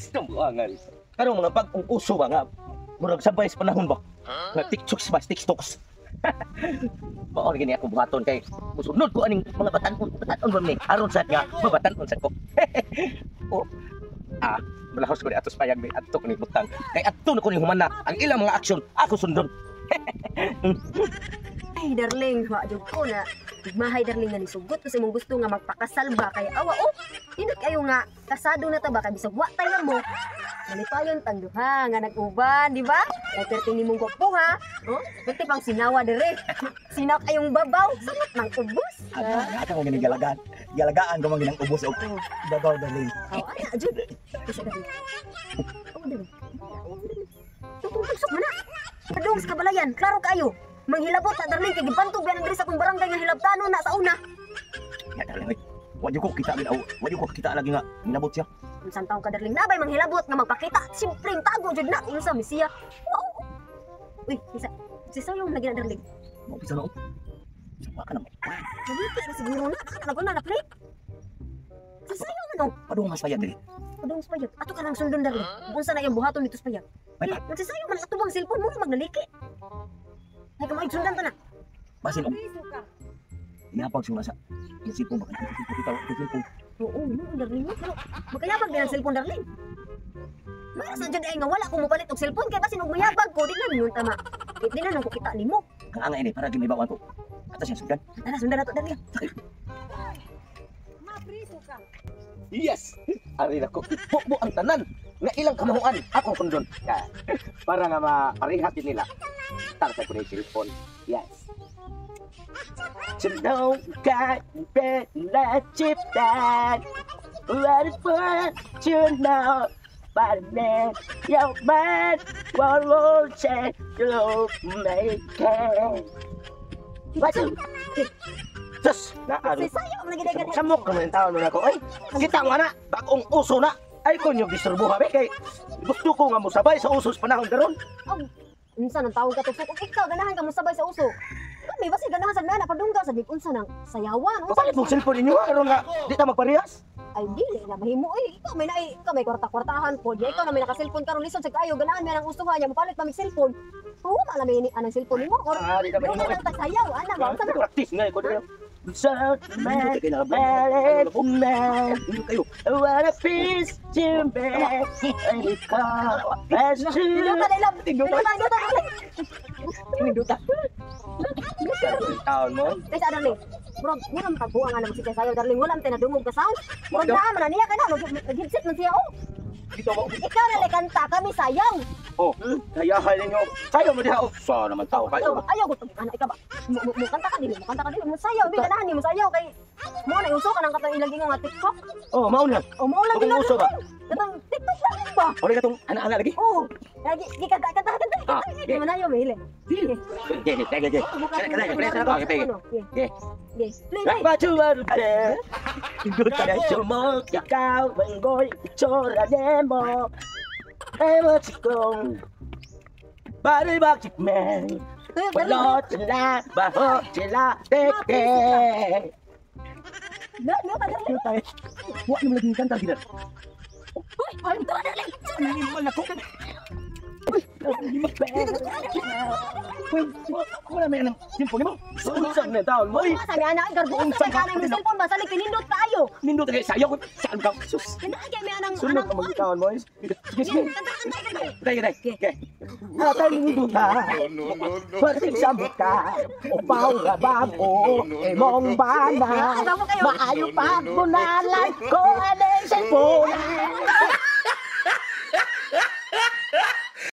Sumbuangan. Karong mga bagong uso ba nga? Murag sabay sa panahon ba? Nga tiktoks ba? Tiktoks. Maor gini ako buhaton kay musunod ko aning mga batan-on ba ni aron sa nga mabatan-on sa ko. Oh. Malahos ko ni atos payag ni atok ni butang. Kay adto na ko ni humana ang ilang mga aksyon ako sundon. Ay, darling, wa jud ko na. Mahay darling nga ni sugot kasi mong gusto nga magpakasal ba kay awa oh. Hindi kayo nga kasado na ta ba kay bisag wa tayo mo. Malipayon tang duha nga nag-uban, di ba? Kay perti nimong gwapo ha. Oh, perti pang sinawa dire. Sinaw kayong babaw, sangat nang ubos. Aka mo gini galagaan. Galagaan ko man ginang ubos og babaw darling. Oh, ana jud. Kasi darling. Oh, dire. Tutok mana? Padung sa kabalayan, klaro kayo. Manghilabot na darling kay gibantog yan diri sa akong barangay nga hilabtano na sa una. Ya darling. Wa ko kita gid wa ko kita lagi nga minabot siya. Unsan taong ka darling nabay manghilabot nga magpakita. Simpleng tago jud na unsa misiya. Wow. Uy, isa yung lagi na darling. Mo bisa no. Sama ka naman. Nabiti na siguro na ako na play. Sasayo man no. Padung mas payag diri. Padung spayag. Ato ka nang sundon darling. Unsa na yung buhaton dito spayag? Ay, Nagsasayo man ato bang cellphone mo magnaliki. Ay kamay sundan ta na. basin og yapag sing nasa. Isip ko baka kita cellphone. Oo, darling mo. Pero magkayabag din ang cellphone darling. Masa jud ay nga wala ko mopalit og cellphone kay basin og mayabag ko di na yun tama. Di na ko kita nimo. Ang angay ini para gimibawan ko. Atas yang sudan. Tara sundan nato darling. Yes. Ari na ko ipo ang tanan nga ilang kamahuan akong sundon. Para nga maparehat din nila. Tara sa kunay cellphone. Yes. Sundong ka na chiptan. What for you know? But man, your man won't say you make it. What? Sus, Sasayo man gid gani. samok ka man taon mo na ko. Ay, kita nga na, bagong uso na. Ay, kung yung disturbo habi kay gusto ko nga musabay sa uso sa panahon karon. Unsa nang tawag ka to? Kung ikaw ganahan ka mo sabay sa uso. Kami basi ganahan sa nana padungga sa unsa nang sayawan. Papalit mo cellphone ninyo aron nga di ta magparehas. Ay dili na mahimo ikaw may kwarta-kwartahan po. Ikaw na may naka-cellphone karon lisod sa kayo ganahan may nang ustuhan niya mapalit pa mig cellphone. Oo, malami ni anang cellphone nimo or Di na mahimo. nang sayaw ana ba unsa na? Practice nga ko dito. So, man, man, Kayo. I wanna peace to make Let's Induta. taon mo. Kaysa darling. Bro, mo nang pagbuang ana musika sayaw darling wala man tinadungog ka sound. Bro, na man niya kana mag-headset man siya oh. Dito mo. Ikaw na lang kanta kami sayaw. Oh, kayahan ninyo. Sayo mo diha. Sa naman tao kayo. Ayaw ko anak ikaw ba. Mo kanta ka dili mo sayaw di ganahan ni mo sayaw kay mo na uso ka nang katong ilang gingo nga TikTok. Oh, mao na. O mo lang Kung uso ba? Katong TikTok lang ba? Ora katong ana-ana lagi. Oh. Lagi di kanta. Di man ayo mili. Sige, sige. Kana, presa ako. Okay. Okay. Yes. Play. Apa cuba deh? Indut pada cuma kau menggoy cora demo. Cikong. Bari bakit men. Balot la baho cila teke. No ka darling. Wa mo lagi kanta gid. Hoy, ano to darling? Ano mo na ko. Wala may nang cellphone mo. Unsa na taon mo? Uy, sabi anak garbo sa kanay mo cellphone ba salik pinindot kayo. Nindot kay sayo ko. Saan ka? Sus. Kinagay may anang Sunod ka magtaon mo. Sige, sige. Dai. Okay. Atay nindot ka. Pati sabot ka. Upaw nga bago. Emong bana. Maayo pa bunalan ko